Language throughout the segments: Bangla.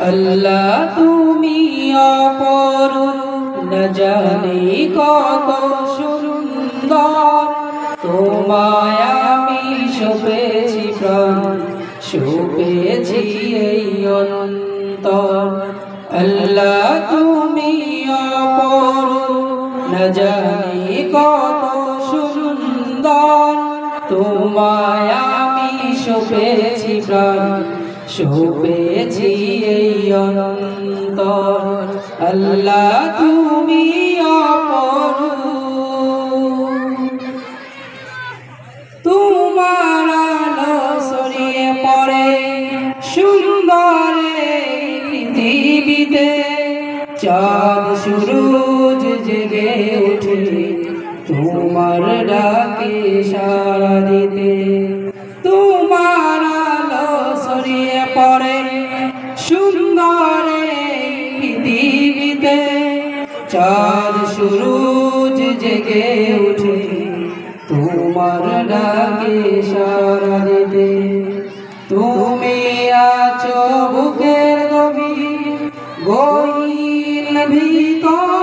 আল্লাহ তুমি অপরূপ, না জানি কত সুন্দর, তোমায় আমি সপেছি প্রাণ, সপেছি এই অন্তর। আল্লাহ তুমি অপরূপ, না জানি কত সুন্দর, তোমায় আমি সপেছি প্রাণ, সপেছি এই অন্তর। আল্লাহ তুমি অপরূপ, তোমার আলো ছড়িয়ে পড়ে সুন্দরে পৃথিবীতে, চাঁদ সূরজ জেগে ওঠে তোমার ডাকে সাড়া দিতে। তোমার আলো ছড়িয়ে পড়ে সুন্দরে পৃথিবীতে, চাঁদ সূরজ জেগে ওঠে তোমার ডাকে সাড়া দিতে। তুমি আছো বুকের গহীন ভিতর,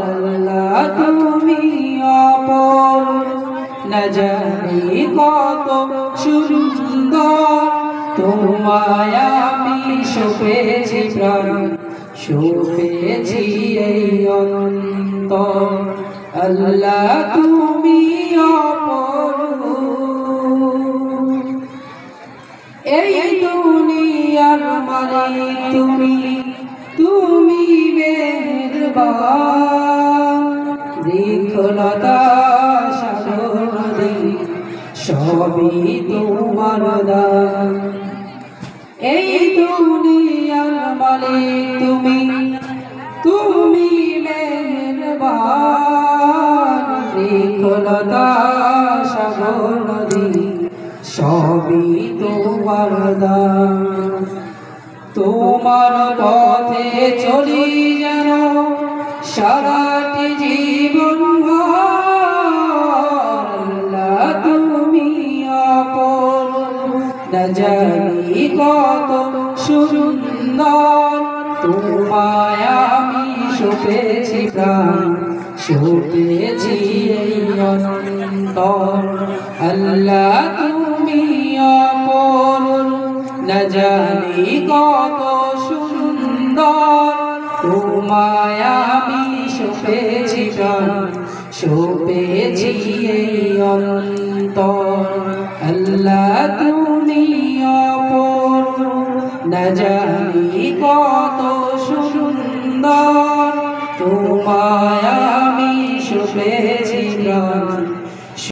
আল্লাহ তুমি অপরূপ, না জানি কত সুন্দর, তোমায় আমি সপেছি প্রাণ, সপেছি এই অন্তর। আল্লাহ তুমি অপরূপ, এই দুনিয়ার মালিক তুমি, তুমি মেহেরবান, বৃক্ষলতা সাগর নদী সবই তোমার দান। এই দুনিয়ার মালিক তুমি, তুমি মেহেরবান, বৃক্ষলতা সাগর নদী সবই তোমার দান। তোমার পথে চলি যেন সারাটি জীবন ভর, আল্লাহ তুমি অপরূপ, না জানি কত সুন্দর, তোমায় আমি সপেছি প্রাণ, সপেছি এই অন্তর। আল্লাহ তুমি অপরূপ, না জানি কত সুন্দর, তোমায় আমি সপেছি প্রাণ, সপেছি এই অন্তর। আল্লাহ তুমি অপরূপ, না জানি কত সুন্দর, তোমায় আমি সপেছি প্রাণ,